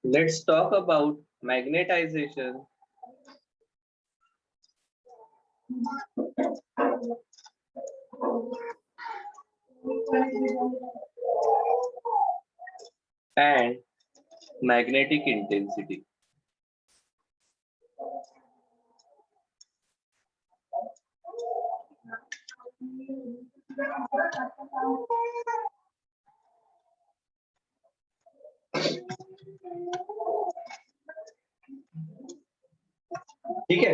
Let's talk about magnetization and magnetic intensity. ठीक है,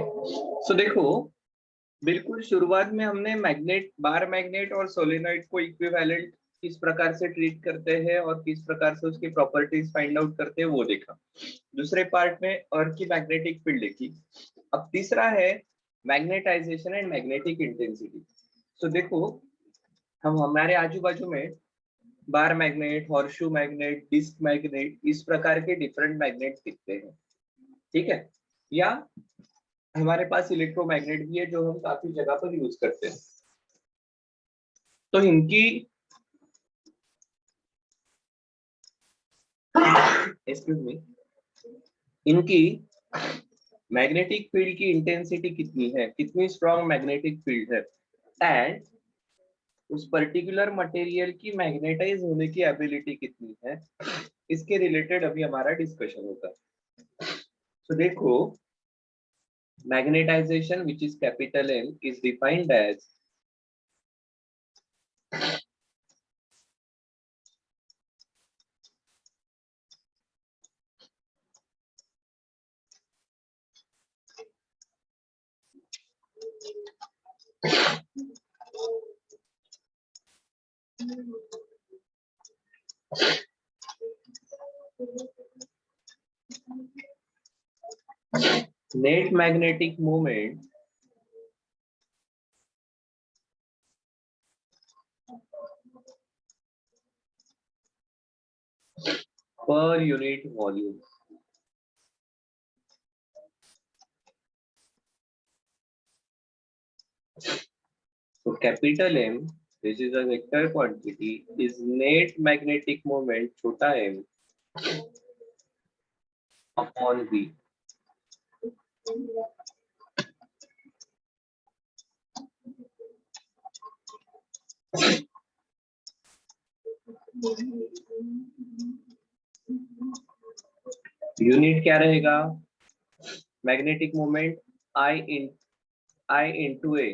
सो देखो, बिल्कुल शुरुआत में हमने मैग्नेट, बार मैग्नेट और सोलेनॉइड को इक्विवेलेंट किस प्रकार से ट्रीट करते हैं और किस प्रकार से उसकी प्रॉपर्टीज फाइंड आउट करते हैं वो देखा। दूसरे पार्ट में अर्थ की मैग्नेटिक फील्ड देखी। अब तीसरा है magnetization and magnetic intensity. So देखो, हम हमारे आजू बाजू में bar magnet, horseshoe magnet, disc magnet, इस प्रकार के डिफरेंट मैग्नेट दिखते हैं। ठीक है, या हमारे पास इलेक्ट्रोमैग्नेट भी है जो हम काफी जगह पर यूज करते हैं। तो इनकी एक्सक्यूज मी, इनकी मैग्नेटिक फील्ड की इंटेंसिटी कितनी है, कितनी स्ट्रॉन्ग मैग्नेटिक फील्ड है, एंड उस पर्टिकुलर मटेरियल की मैग्नेटाइज होने की एबिलिटी कितनी है, इसके रिलेटेड अभी हमारा डिस्कशन होगा। तो देखो, magnetisation which is capital M is defined as net magnetic moment per unit volume. So capital M, which is a vector quantity, is net magnetic moment छोटा m upon V. यूनिट क्या रहेगा? Magnetic moment I into A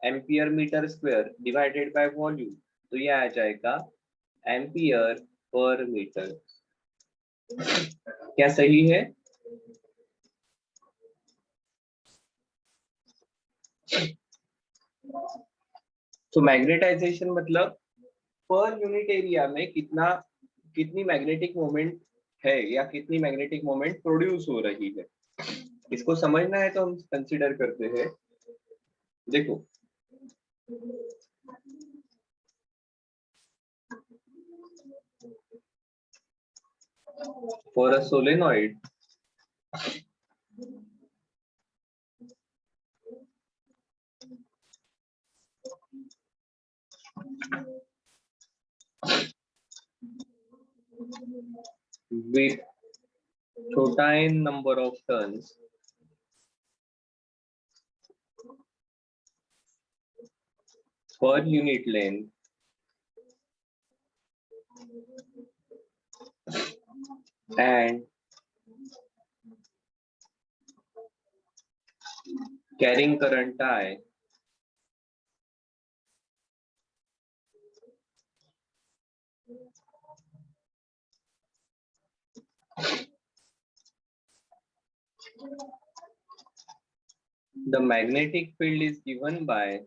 ampere metre square divided by volume, तो ये आ जाएगा ampere per metre. क्या सही है? तो मैग्नेटाइजेशन मतलब पर यूनिट एरिया में कितनी मैग्नेटिक मोमेंट है या कितनी मैग्नेटिक मोमेंट प्रोड्यूस हो रही है, इसको समझना है तो हम कंसीडर करते हैं। देखो, फॉर अ सोलेनॉइड with छोटा n number of turns per unit length and carrying current I the magnetic field is given by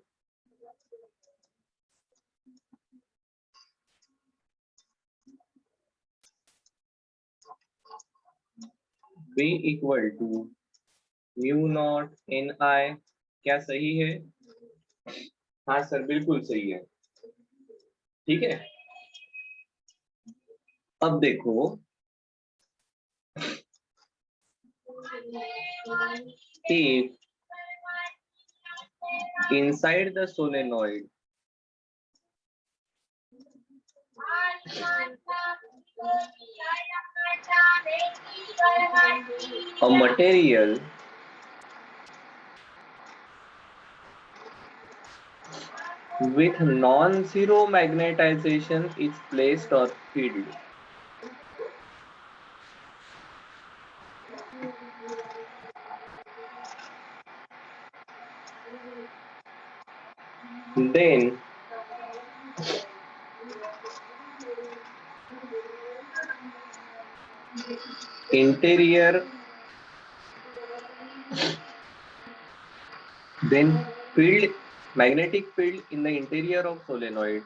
B equal to mu naught Ni। क्या सही है? हाँ सर, बिल्कुल सही है। ठीक है, अब देखो, if inside the solenoid A material with non-zero magnetization is placed or filled. Then interior, then field, magnetic field in the interior of solenoid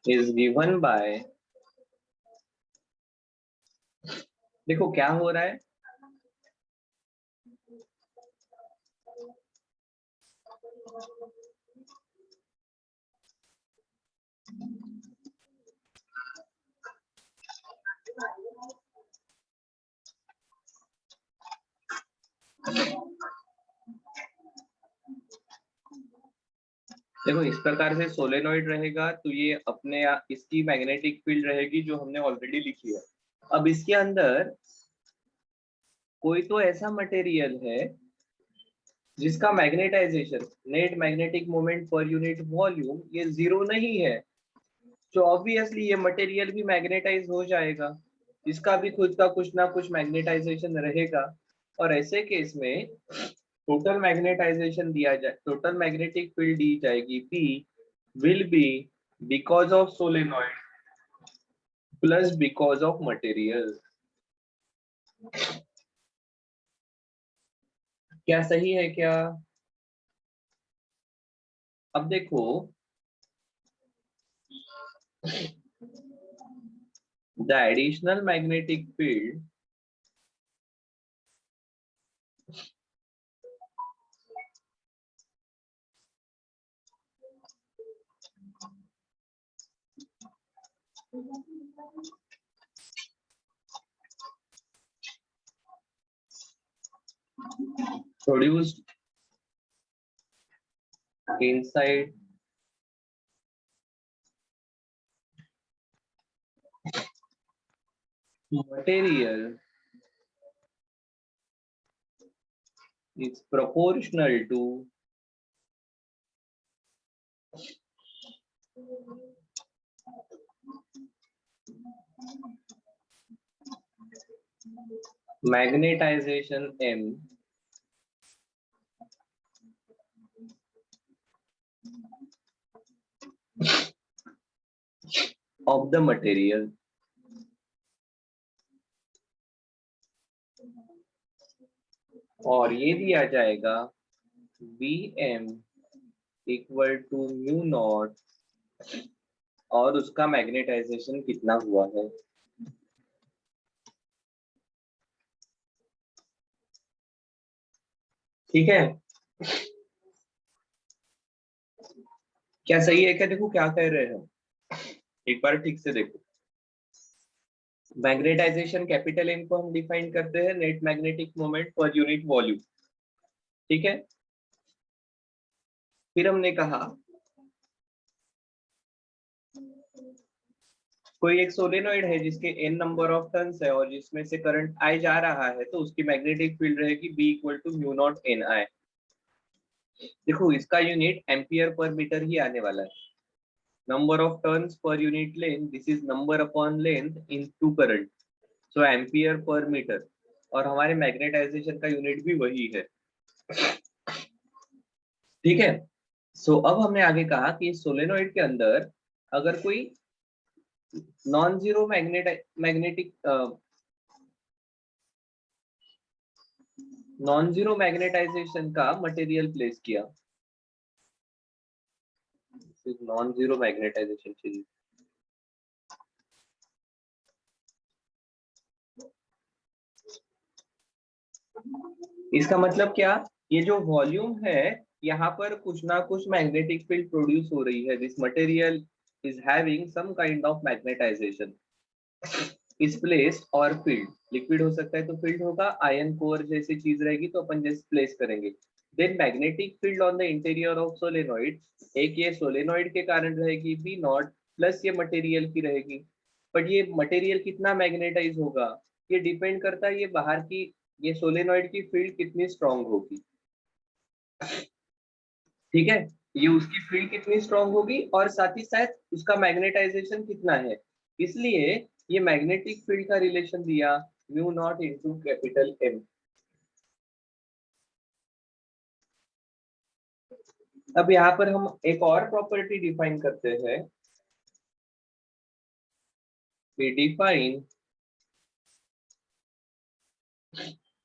is given by, देखो क्या हो रहा है, देखो इस प्रकार से सोलेनॉइड रहेगा तो ये अपने इसकी मैग्नेटिक फील्ड रहेगी जो हमने ऑलरेडी लिखी है। अब इसके अंदर कोई तो ऐसा मटेरियल है जिसका magnetisation, net magnetic moment per unit volume, ये जीरो नहीं है, तो ऑब्वियसली ये मटेरियल भी मैग्नेटाइज हो जाएगा, इसका भी खुद का कुछ ना कुछ मैग्नेटाइजेशन रहेगा। और ऐसे केस में टोटल मैग्नेटाइजेशन दिया जाए, टोटल मैग्नेटिक फील्ड दी जाएगी P will be because of solenoid plus because of material। क्या सही है क्या? अब देखो the additional magnetic field produced inside material is proportional to magnetization M of the material। और ये दिया जाएगा Vm equal to mu naught, और उसका मैग्नेटाइजेशन कितना हुआ है। ठीक है, क्या सही है क्या? देखो क्या कह रहे हैं, एक बार ठीक से देखो। मैग्नेटाइजेशन कैपिटल एम को हम डिफाइन करते हैं net magnetic moment per unit volume. ठीक है, फिर हमने कहा कोई एक सोलेनॉइड है जिसके n नंबर ऑफ टर्न्स है और जिसमें से करंट I जा रहा है, तो उसकी मैग्नेटिक फील्ड रहेगी B equal to mu naught NI। देखो इसका यूनिट एम्पियर पर मीटर ही आने वाला है। Number of turns per unit length, this is number upon length into current, so ampere per metre, और हमारे मैग्नेटाइजेशन का यूनिट भी वही है। ठीक है, सो अब हमने आगे कहा कि सोलेनॉइड के अंदर अगर कोई नॉन जीरो मैग्नेटाइजेशन का मटेरियल प्लेस किया, नॉन जीरो मैग्नेटाइजेशन चाहिए, इसका मतलब क्या, ये जो वॉल्यूम है यहाँ पर कुछ ना कुछ मैग्नेटिक फील्ड प्रोड्यूस हो रही है, this material is having some kind of magnetisation. Is placed और फील्ड, लिक्विड हो सकता है तो फील्ड होगा, आयन कोर जैसी चीज रहेगी तो अपन जैसे प्लेस करेंगे। Then magnetic field on the interior of solenoid, एक ये सोलेनोइड के कारण रहेगी बी नॉट, प्लस ये मटेरियल की रहेगी। बट ये मटेरियल कितना मैग्नेटाइज होगा, ये डिपेंड करता है ये बाहर की, ये सोलेनोइड की फील्ड कितनी स्ट्रांग होगी। ठीक है, ये उसकी फील्ड कितनी स्ट्रांग होगी और साथ ही साथ उसका मैग्नेटाइजेशन कितना है। इसलिए ये मैग्नेटिक फील्ड का रिलेशन दिया mu naught into capital M. अब यहाँ पर हम एक और प्रॉपर्टी डिफाइन करते हैं, we define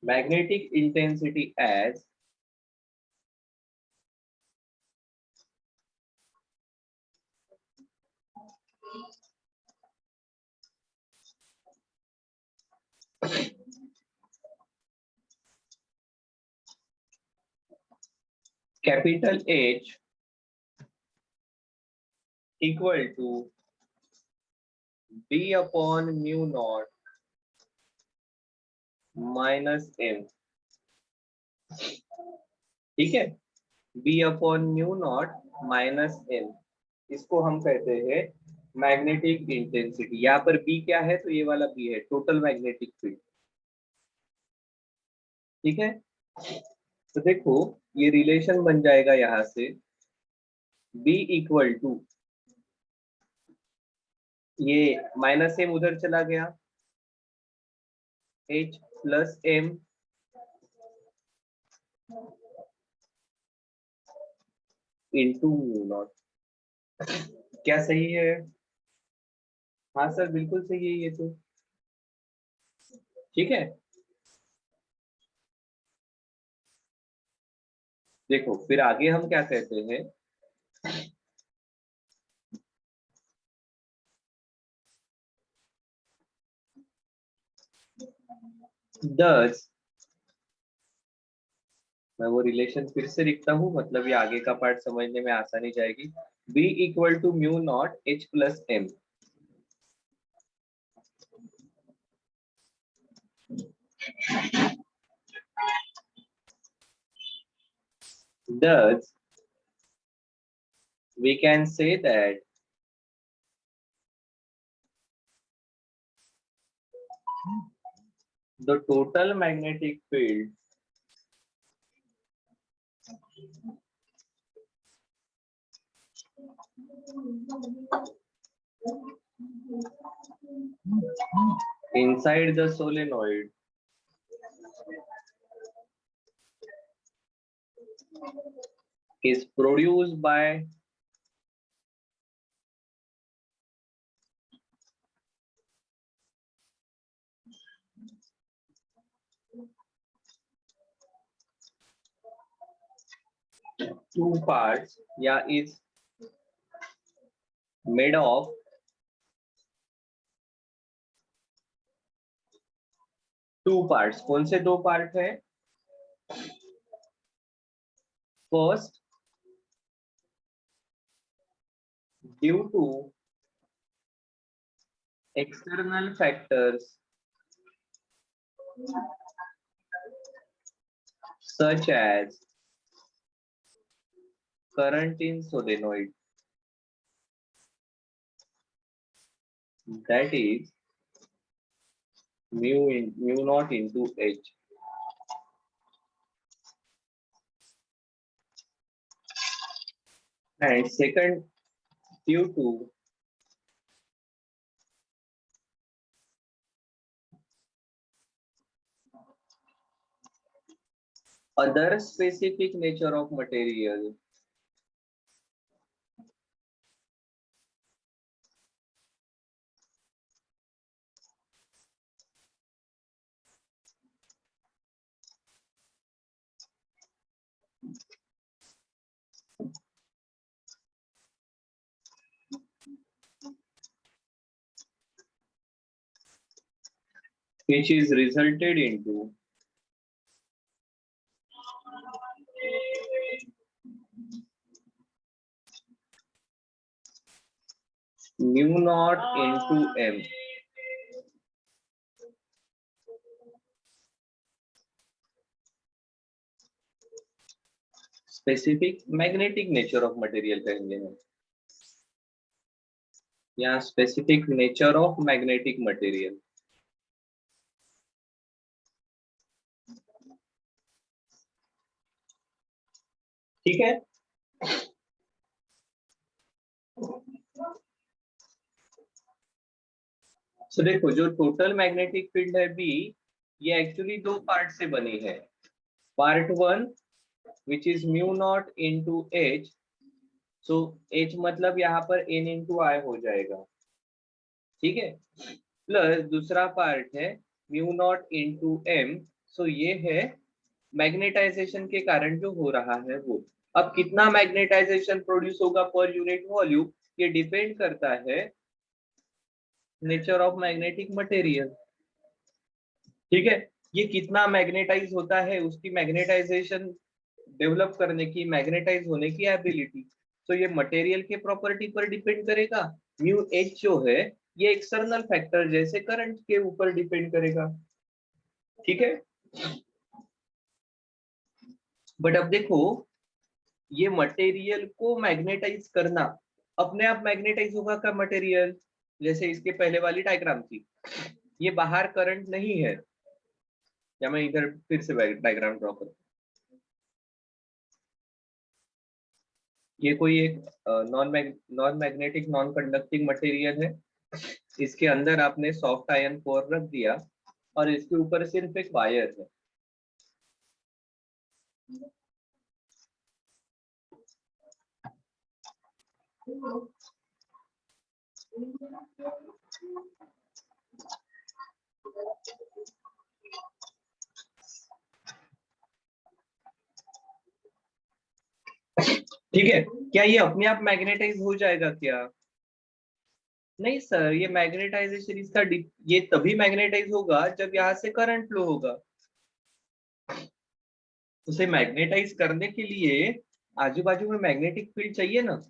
magnetic intensity as capital H equal to B upon mu naught minus M. ठीक है, B upon mu naught minus M, इसको हम कहते हैं मैग्नेटिक इंटेंसिटी। यहाँ पर B क्या है, तो ये वाला B है, टोटल मैग्नेटिक फील्ड। ठीक है, तो देखो ये रिलेशन बन जाएगा यहाँ से B इक्वल टू, ये माइनस एम उधर चला गया, H plus M into mu naught. क्या सही है? हाँ सर बिल्कुल सही है ये तो। ठीक है, देखो फिर आगे हम क्या कहते हैं, दस, मैं वो रिलेशन फिर से लिखता हूँ, मतलब ये आगे का पार्ट समझने में आसानी जाएगी। B equal to mu naught H plus M. Thus, we can say that the total magnetic field inside the solenoid is produced by two parts, या is made of two parts। कौन से दो part है? First, due to external factors such as current in solenoid, that is mu naught into H, and second, due to other specific nature of material which is resulted into mu naught into M, specific magnetic nature of material कहेंगे हम, या specific nature of magnetic material. ठीक है, so देखो जो total magnetic field है B, ये actually दो पार्ट से बनी है। Part one which is mu naught into H, so H मतलब यहाँ पर एन इंटू आई हो जाएगा, ठीक है, प्लस दूसरा पार्ट है म्यू नॉट इंटू एम, सो ये है मैग्नेटाइजेशन के कारण जो हो रहा है वो। अब कितना मैग्नेटाइजेशन प्रोड्यूस होगा पर यूनिट वॉल्यूम, ये डिपेंड करता है नेचर ऑफ मैग्नेटिक मटेरियल। ठीक है, ये कितना मैग्नेटाइज होता है, उसकी मैग्नेटाइजेशन डेवलप करने की, मैग्नेटाइज होने की एबिलिटी, तो ये मटेरियल के प्रॉपर्टी पर डिपेंड करेगा। म्यू एच जो है ये एक्सटर्नल फैक्टर जैसे करंट के ऊपर डिपेंड करेगा। ठीक है, बट अब देखो ये मटेरियल को मैग्नेटाइज करना, अपने आप मैग्नेटाइज होगा का मटेरियल, जैसे इसके पहले वाली डायग्राम थी, ये बाहर करंट नहीं है, या मैं इधर फिर से डायग्राम ड्रॉ करूं, ये कोई एक non magnetic non conducting material है, इसके अंदर आपने सॉफ्ट आयन कोर रख दिया और इसके ऊपर सिर्फ एक वायर है। ठीक है, क्या ये अपने आप मैग्नेटाइज हो जाएगा क्या? नहीं सर, ये मैग्नेटाइजेशन इसका ये तभी मैग्नेटाइज होगा जब यहाँ से करंट फ्लो होगा। उसे मैग्नेटाइज करने के लिए आजू बाजू में मैग्नेटिक फील्ड चाहिए ना।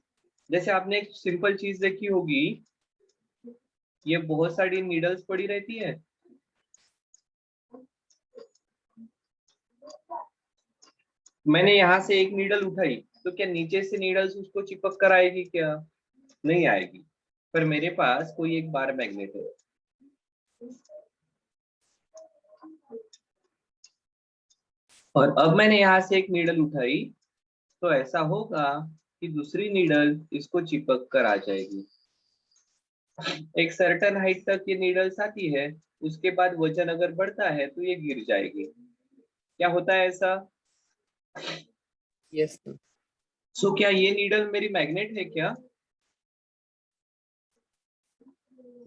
जैसे आपने एक सिंपल चीज देखी होगी, ये बहुत सारी नीडल्स पड़ी रहती है, मैंने यहाँ से एक नीडल उठाई, तो क्या नीचे से नीडल्स उसको चिपक कर आएगी क्या? नहीं आएगी, पर मेरे पास कोई एक बार मैग्नेट है, और अब मैंने यहाँ से एक नीडल उठाई, तो ऐसा होगा कि दूसरी नीडल इसको चिपक कर आ जाएगी। एक सर्टेन हाइट तक ये नीडल्स आती है, उसके बाद वजन अगर बढ़ता है तो ये गिर जाएगी। क्या होता है ऐसा? Yes sir. सो क्या ये नीडल मेरी मैग्नेट है क्या?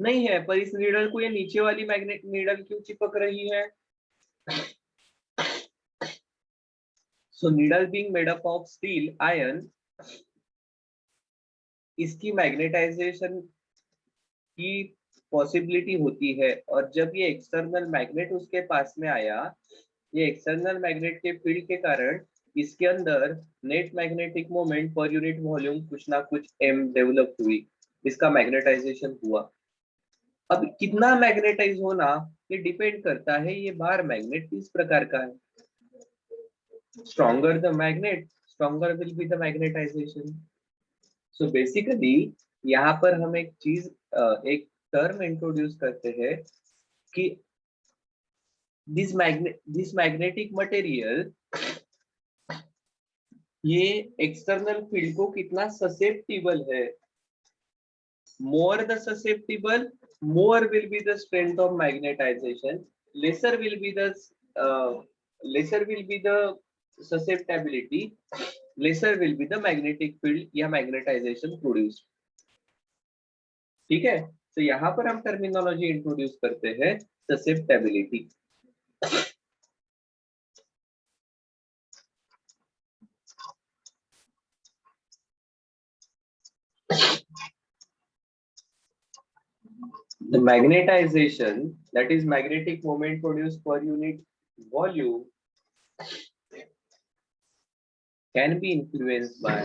नहीं है, पर इस नीडल को ये नीचे वाली मैग्नेट नीडल क्यों चिपक रही है? So needle being made up of steel iron, इसकी मैग्नेटाइजेशन की पॉसिबिलिटी होती है, और जब ये एक्सटर्नल मैग्नेट उसके पास में आया, ये एक्सटर्नल मैग्नेट के फील्ड के कारण इसके अंदर net magnetic moment per unit volume कुछ ना कुछ m डेवलप हुई, इसका मैग्नेटाइजेशन हुआ। अब कितना मैग्नेटाइज होना ये डिपेंड करता है ये बार मैग्नेट किस प्रकार का है। Stronger the magnet, stronger will be the magnetisation. So basically यहाँ पर हम एक चीज, एक टर्म इंट्रोड्यूस करते हैं कि दिस मैग्नेटिक मटेरियल, ये एक्सटर्नल फील्ड को कितना ससेप्टिबल है। more the susceptible, more will be the strength of magnetization, lesser will be the uh, lesser will be the susceptibility, lesser will be the magnetic field या magnetization produced। ठीक है, तो यहाँ पर हम टर्मिनोलॉजी इंट्रोड्यूस करते हैं susceptibility. The magnetization, that is magnetic moment produced per unit volume, can be influenced by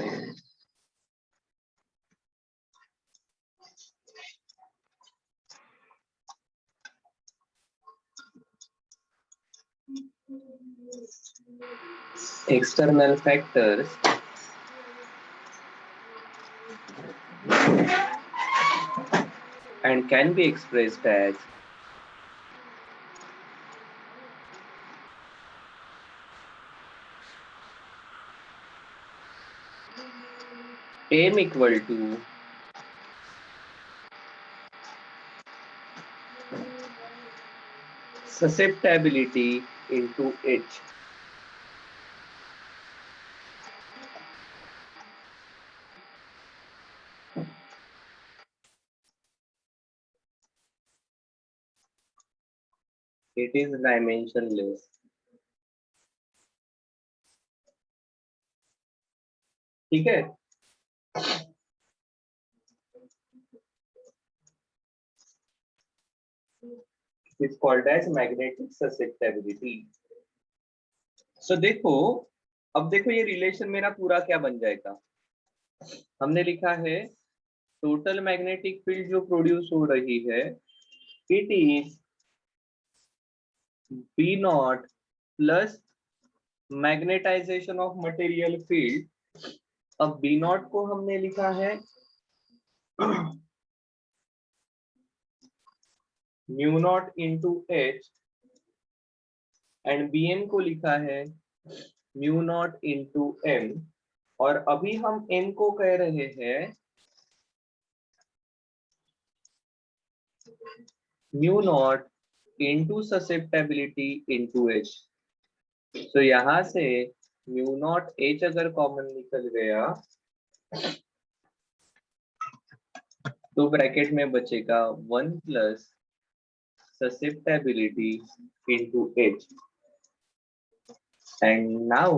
external factors and can be expressed as m equal to susceptibility into H. It is dimensionless. ठीक है? It's called as magnetic susceptibility. So देखो, अब देखो ये relation मेरा पूरा क्या बन जाएगा. हमने लिखा है टोटल मैग्नेटिक फील्ड जो प्रोड्यूस हो रही है, it is B naught plus magnetisation of material field. अब बी नॉट को हमने लिखा है mu naught into H and B N को लिखा है म्यू नॉट इंटू एम. और अभी हम एम को कह रहे हैं mu naught into susceptibility into H. तो यहां से म्यू नॉट एच अगर कॉमन निकल गया तो ब्रैकेट में बचेगा 1 plus susceptibility into H. And now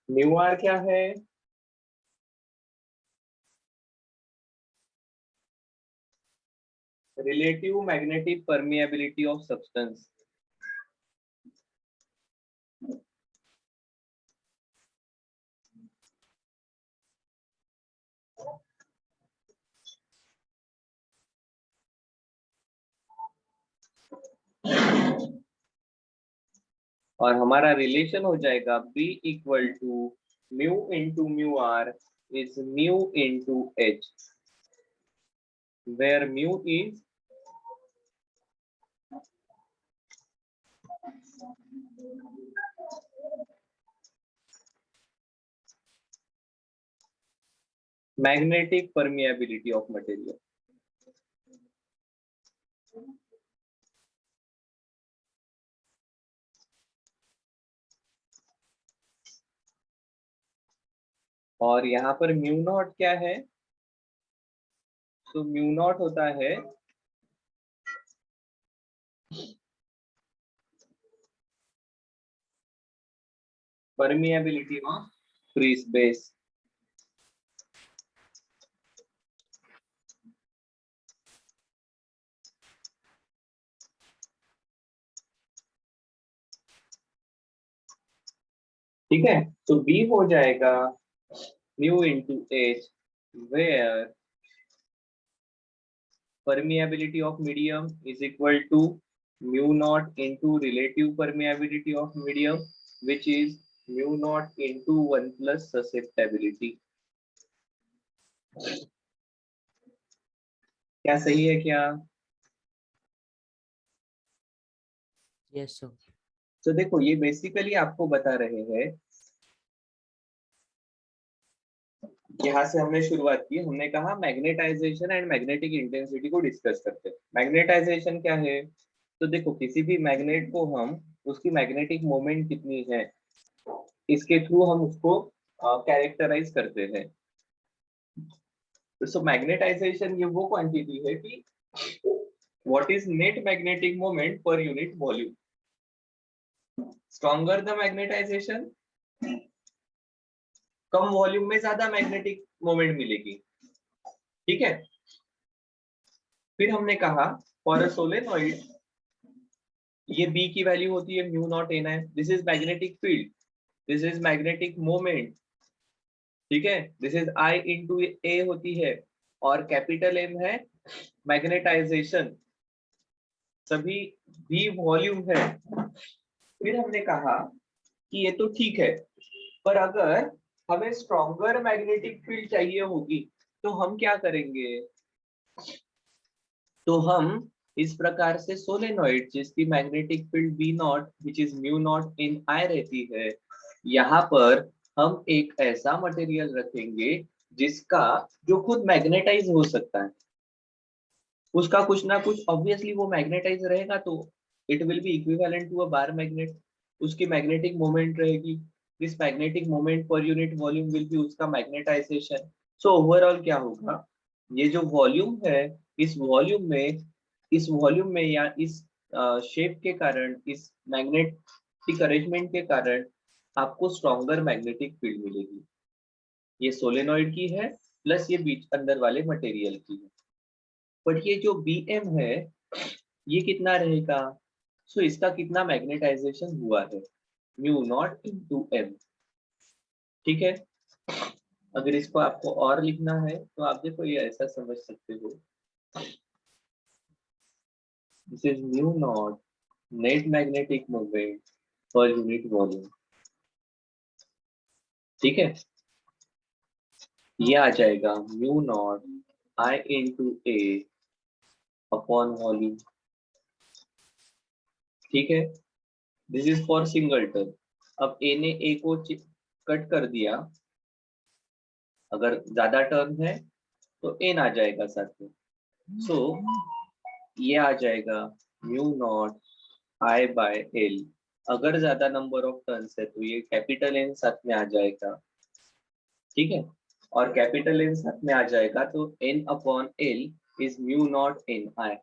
mu R क्या है? Relative magnetic permeability of substance. और हमारा रिलेशन हो जाएगा B equal to mu into mu R is mu into H, where mu is magnetic permeability of material. और यहाँ पर mu naught क्या है? तो म्यू नॉट होता है परमिएबिलिटी ऑफ फ्री स्पेस. ठीक है, तो B हो जाएगा mu into H, where permeability of medium is equal to mu naught into relative permeability of medium, which is mu naught into 1 plus susceptibility. क्या सही है क्या? Yes sir. तो देखो ये बेसिकली आपको बता रहे हैं, यहाँ से हमने शुरुआत की, हमने कहा मैग्नेटाइजेशन एंड मैग्नेटिक इंटेंसिटी को डिस्कस करते हैं. मैग्नेटाइजेशन क्या है? तो देखो किसी भी मैग्नेट को हम उसकी मैग्नेटिक मोमेंट कितनी है इसके थ्रू हम उसको कैरेक्टराइज करते हैं. सो मैग्नेटाइजेशन ये वो क्वांटिटी है कि what is net magnetic moment per unit volume. Stronger the magnetization, come volume में ज्यादा मैग्नेटिक मोमेंट मिलेगी. ठीक है, फिर हमने कहा फॉर अ सोलेनॉइड ये B की वैल्यू होती है म्यू नॉट एन है. This is magnetic field, this is magnetic moment. ठीक है, दिस इज I इंटू ए होती है. और कैपिटल M है मैग्नेटाइजेशन, सभी V वॉल्यूम है। फिर हमने कहा कि ये तो ठीक है, पर अगर हमें स्ट्रॉन्गर मैग्नेटिक फील्ड चाहिए होगी तो हम क्या करेंगे? तो हम इस प्रकार से सोलेनोइड जिसकी magnetic field B naught which is mu naught in I रहती है, यहाँ पर हम एक ऐसा मटेरियल रखेंगे जिसका जो खुद मैग्नेटाइज हो सकता है, उसका कुछ ना कुछ ऑब्वियसली वो मैग्नेटाइज रहेगा, तो it will be equivalent to a bar magnet. उसकी मैग्नेटिक मोमेंट रहेगी, this magnetic moment per unit volume will be उसका मैग्नेटाइजेशन। सो ओवरऑल क्या होगा, ये जो वॉल्यूम है, इस वॉल्यूम में या इस शेप के कारण, इस मैग्नेटिक अरेंजमेंट के कारण आपको स्ट्रॉन्गर मैग्नेटिक फील्ड मिलेगी। ये सोलेनॉइड की है प्लस ये बीच अंदर वाले मटेरियल की है। बट ये जो Bm है ये कितना रहेगा? सो इसका कितना मैग्नेटाइजेशन हुआ है? Mu naught into M. ठीक है, अगर इसको आपको और लिखना है तो आप देखो ये ऐसा समझ सकते हो, this is mu not net magnetic moment per unit volume. ठीक है, ये आ जाएगा mu not I into A upon volume. ठीक है, दिस इज फॉर सिंगलटन। अब ए ने ए को कट कर दिया, अगर ज्यादा टर्म है तो एन आ जाएगा साथ में। सो ये आ जाएगा mu not I by L. अगर ज्यादा नंबर ऑफ टर्न्स है तो ये कैपिटल एन साथ में आ जाएगा। ठीक है, और कैपिटल एन साथ में आ जाएगा तो n upon l is mu naught n I.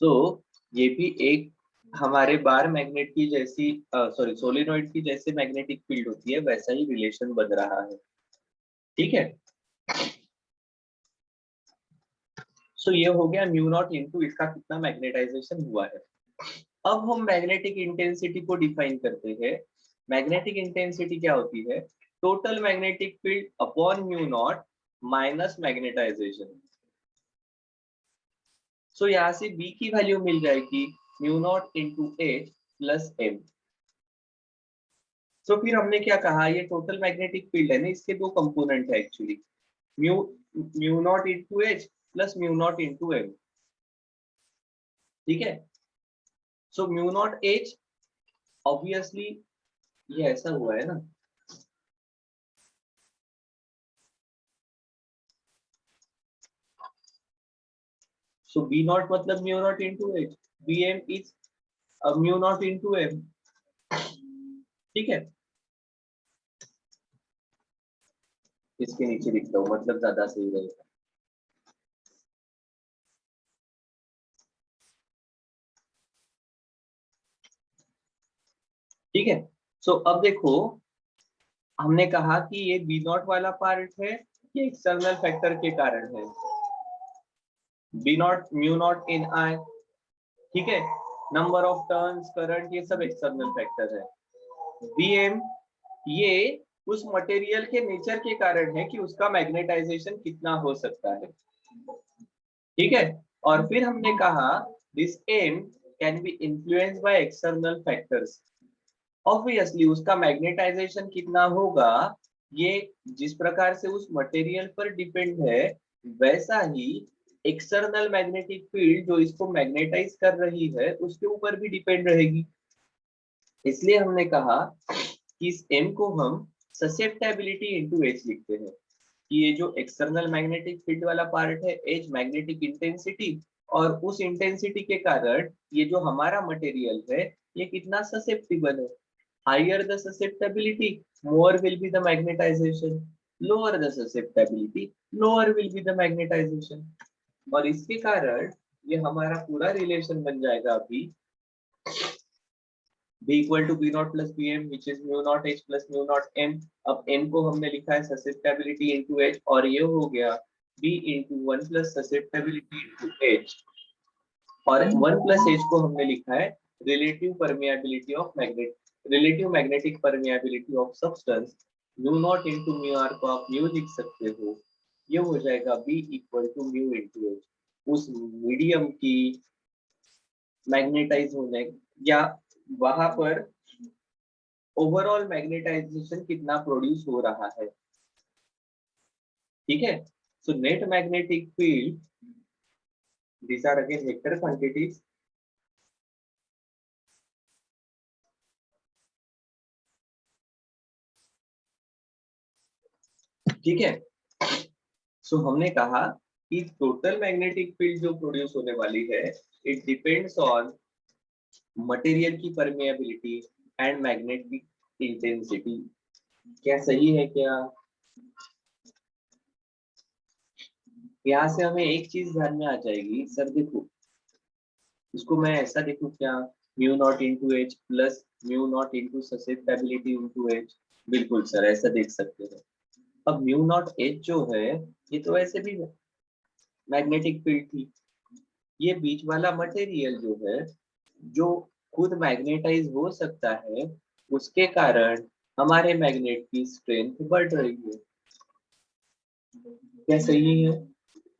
So ये भी एक हमारे बार मैग्नेट की जैसी सॉरी सोलिनॉइड की जैसे मैग्नेटिक फील्ड होती है वैसा ही रिलेशन बन रहा है। ठीक है, सो ये हो गया म्यू नॉट इंटू इसका कितना मैग्नेटाइजेशन हुआ है। अब हम मैग्नेटिक इंटेंसिटी को डिफाइन करते हैं। मैग्नेटिक इंटेंसिटी क्या होती है? Total magnetic field upon mu naught minus magnetization. So यहाँ से B की वैल्यू मिल जाएगी mu naught into H plus M. तो फिर हमने क्या कहा, ये टोटल मैग्नेटिक फील्ड है ना, इसके दो कंपोनेंट है actually, mu mu naught into H plus mu naught into M. ठीक है, so mu naught H obviously ये ऐसा हुआ है ना, सो बी नॉट मतलब mu naught into H, B M is mu naught into M. ठीक है, इसके नीचे लिख दो मतलब ज्यादा सही रहेगा। ठीक है, सो अब देखो हमने कहा कि ये बी नॉट वाला पार्ट है, ये एक्सटर्नल फैक्टर के कारण है, B naught mu naught in I. ठीक है, नंबर ऑफ टर्न्स, करंट, ये सब एक्सटर्नल फैक्टर है। Bm ये उस मटेरियल के नेचर के कारण है कि उसका मैग्नेटाइजेशन कितना हो सकता है। ठीक है, और फिर हमने कहा this M can be influenced by external factors. Obviously उसका मैग्नेटाइजेशन कितना होगा ये जिस प्रकार से उस मटेरियल पर डिपेंड है, वैसा ही एक्सटर्नल मैग्नेटिक फील्ड जो इसको मैग्नेटाइज कर रही है उसके ऊपर भी डिपेंड रहेगी। इसलिए हमने कहा कि इस M को हम ससेप्टेबिलिटी इनटू H लिखते हैं कि ये जो एक्सटर्नल मैग्नेटिक फील्ड वाला पार्ट है H मैग्नेटिक इंटेंसिटी, और उस इंटेंसिटी के कारण ये जो हमारा मटेरियल है ये कितना ससेप्टिबल है। Higher the susceptibility more will be the magnetisation, lower the susceptibility lower will be the magnetisation. और इसके कारण ये हमारा पूरा रिलेशन बन जाएगा अभी B equal to B naught plus Bm which is mu naught H plus mu naught M। अब M को हमने लिखा है susceptibility into H और ये हो गया B into 1 plus susceptibility into H, और 1 plus H को हमने लिखा है relative permeability of magnetic permeability of substance। mu naught into mu r को आप mu लिख सकते हो, ये हो जाएगा B equal to mu into H, उस मीडियम की मैग्नेटाइज होने या वहां पर ओवरऑल मैग्नेटाइजेशन कितना प्रोड्यूस हो रहा है। ठीक है, so net magnetic field, these are again vector quantities। ठीक है, सो हमने कहा कि टोटल मैग्नेटिक फील्ड जो प्रोड्यूस होने वाली है, इट डिपेंड्स ऑन मटेरियल की परमेबिलिटी एंड मैग्नेटिक इंटेंसिटी। क्या सही है क्या? यहाँ से हमें एक चीज ध्यान में आ जाएगी, सर देखो इसको मैं ऐसा देखूं क्या, mu naught into H plus mu naught into susceptibility into H. बिल्कुल सर, ऐसा देख सकते हैं। अब म्यू नॉट एच जो है, ये तो वैसे भी मैग्नेटिक फील्ड थी। ये बीच वाला मटेरियल जो है, जो खुद मैग्नेटाइज हो सकता है, उसके कारण हमारे मैग्नेट की स्ट्रेंथ बढ़ रही है। क्या सही है?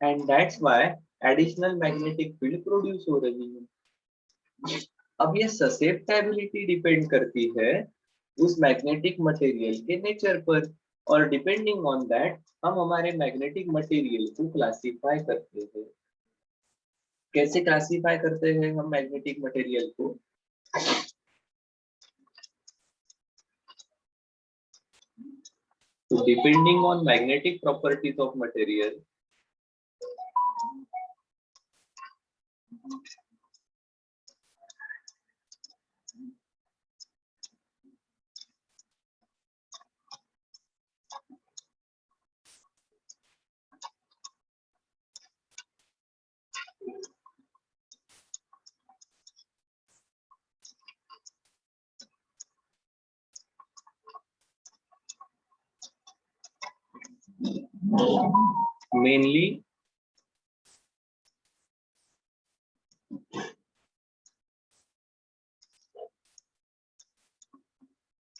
And that's why additional magnetic field produce हो रही है। अब ये ससेप्टेबिलिटी डिपेंड करती है उस मैग्नेटिक मटेरियल के नेचर पर, और डिपेंडिंग ऑन दैट हम हमारे मैग्नेटिक मटेरियल को क्लासिफाई करते हैं। कैसे क्लासिफाई करते हैं हम मैग्नेटिक मटेरियल को? तो depending on magnetic properties of material, mainly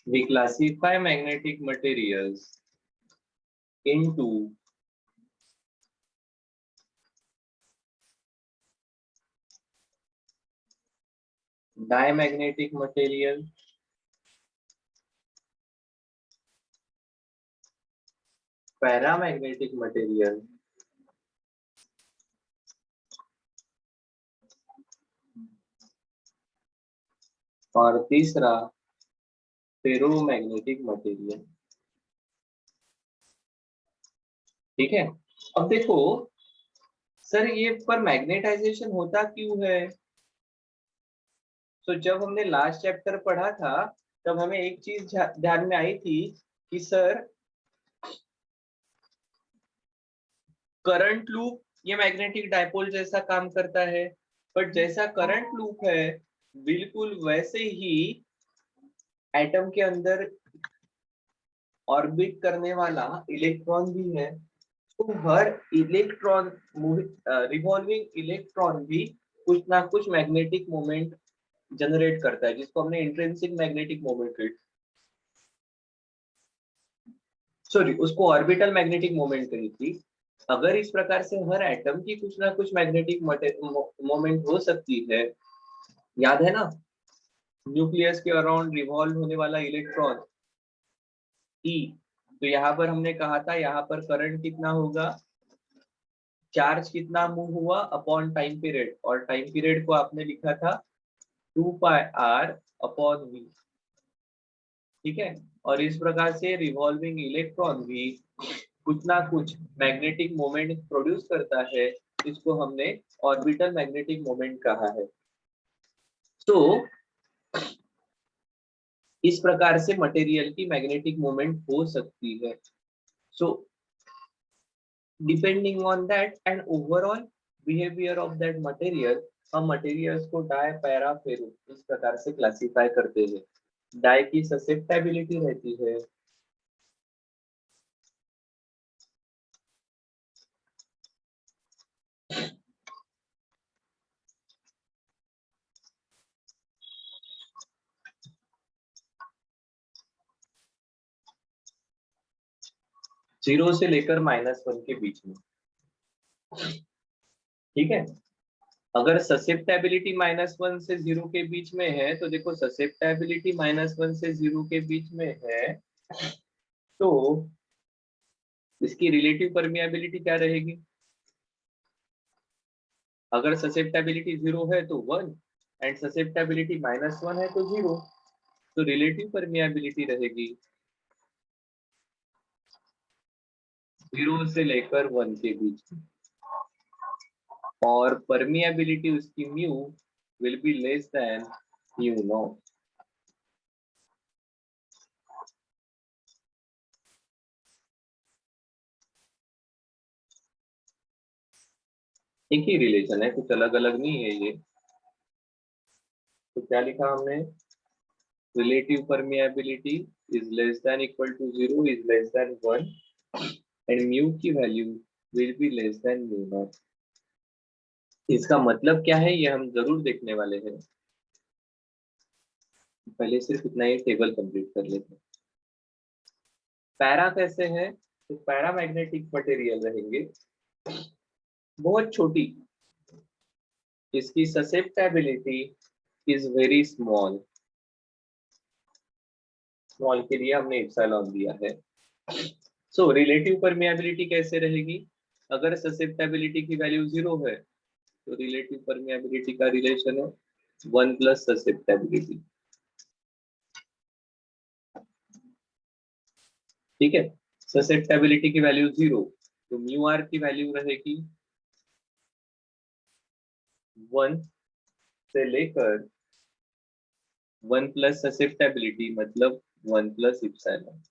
we classify magnetic materials into diamagnetic material, paramagnetic material, और तीसरा फेरोमैग्नेटिक मटेरियल। ठीक है, अब देखो सर ये पर मैग्नेटाइजेशन होता क्यों है? तो जब हमने लास्ट चैप्टर पढ़ा था, तब हमें एक चीज ध्यान में आई थी कि सर करंट लूप ये मैग्नेटिक डायपोल जैसा काम करता है, बट जैसा करंट लूप है बिल्कुल वैसे ही एटम के अंदर ऑर्बिट करने वाला इलेक्ट्रॉन भी है। तो हर इलेक्ट्रॉन, रिवॉल्विंग इलेक्ट्रॉन भी कुछ ना कुछ मैग्नेटिक मोमेंट जनरेट करता है, जिसको हमने इंट्रिंसिक मैग्नेटिक मोमेंट, सॉरी उसको ऑर्बिटल मैग्नेटिक मोमेंट कही थी। अगर इस प्रकार से हर एटम की कुछ ना कुछ मैग्नेटिक मोमेंट हो सकती है, याद है ना, न्यूक्लियस के अराउंड रिवॉल्व होने वाला इलेक्ट्रॉन ई, तो यहाँ पर हमने कहा था यहाँ पर करंट कितना होगा, चार्ज कितना मूव हुआ अपॉन टाइम पीरियड, और टाइम पीरियड को आपने लिखा था 2πr अपॉन v। ठीक है, और इस प्रकार से रिवॉल्विंग इलेक्ट्रॉन भी कुछ ना कुछ मैग्नेटिक मोमेंट प्रोड्यूस करता है, इसको हमने ऑर्बिटल मैग्नेटिक मोमेंट कहा है। तो इस प्रकार से मटेरियल की मैग्नेटिक मोमेंट हो सकती है। So depending on that and overall behaviour of that material, हम मटेरियल्स को डाई पैरा फेरो इस प्रकार से क्लासिफाई करते हैं। डाई की ससेप्टेबिलिटी रहती है, 0 से लेकर -1 के बीच में। ठीक है, अगर ससेप्टेबिलिटी -1 से 0 के बीच में है तो देखो ससेप्टेबिलिटी -1 से 0 के बीच में है तो इसकी रिलेटिव परमिएबिलिटी क्या रहेगी? अगर ससेप्टेबिलिटी 0 है तो 1 एंड ससेप्टेबिलिटी -1 है तो 0, तो रिलेटिव परमिएबिलिटी रहेगी 0 से लेकर 1 के बीच में, और परमिएबिलिटी उसकी mu will be less than mu not. एक ही रिलेशन है, कुछ अलग अलग नहीं है ये। तो क्या लिखा हमने? Relative permeability is less than equal to 0 is less than 1 and mu की value will be less than mu naught. इसका मतलब क्या है ये हम जरूर देखने वाले हैं, पहले सिर्फ इतना ही टेबल कंप्लीट कर लेते हैं। पैरा कैसे है? तो पैरामैग्नेटिक मटेरियल रहेंगे बहुत छोटी, इसकी susceptibility is very small, small के लिए हमने एप्सिलॉन दिया है। सो रिलेटिव परमिएबिलिटी कैसे रहेगी? अगर ससेप्टेबिलिटी की वैल्यू 0 है तो रिलेटिव परमिएबिलिटी का रिलेशन है 1 प्लस ससेप्टेबिलिटी। ठीक है, ससेप्टेबिलिटी की वैल्यू 0 तो म्यू आर की वैल्यू रहेगी 1 से लेकर 1 प्लस ससेप्टेबिलिटी मतलब 1 प्लस इप्सिलॉन।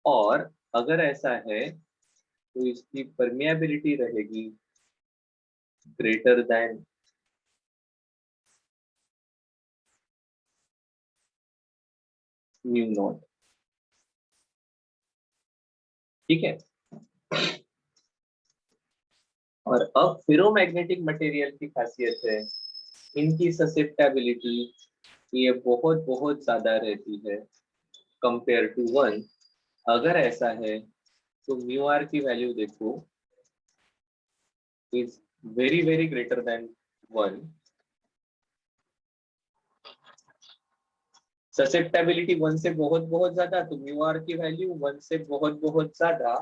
और अगर ऐसा है तो इसकी परमिएबिलिटी रहेगी ग्रेटर देन म्यू नॉट। ठीक है, और अब फेरोमैग्नेटिक मटेरियल की खासियत है इनकी ससेप्टेबिलिटी ये बहुत बहुत ज्यादा रहती है कंपेयर टू 1। अगर ऐसा है तो म्यू आर की वैल्यू देखो is very very greater than 1। Susceptibility 1 से बहुत बहुत ज्यादा तो म्यू आर की वैल्यू 1 से बहुत बहुत ज्यादा,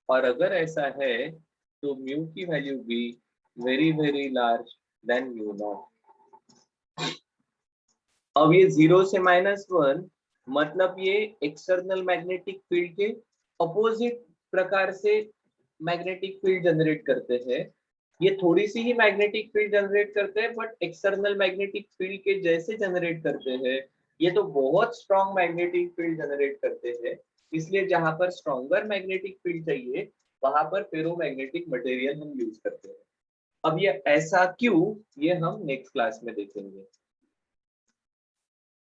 और अगर ऐसा है तो म्यू की वैल्यू भी very very large then mu not. अब ये 0 से -1 मतलब ये एक्सटर्नल मैग्नेटिक फील्ड के अपोजिट प्रकार से मैग्नेटिक फील्ड जनरेट करते हैं। ये थोड़ी सी ही मैग्नेटिक फील्ड जनरेट करते हैं बट एक्सटर्नल मैग्नेटिक फील्ड के जैसे जनरेट करते हैं। ये तो बहुत स्ट्रॉन्ग मैग्नेटिक फील्ड जनरेट करते हैं, इसलिए जहां पर स्ट्रॉन्गर मैग्नेटिक फील्ड चाहिए वहां पर फेरोमैग्नेटिक मटेरियल हम यूज करते हैं। अब ये ऐसा क्यों, ये हम नेक्स्ट क्लास में देखेंगे।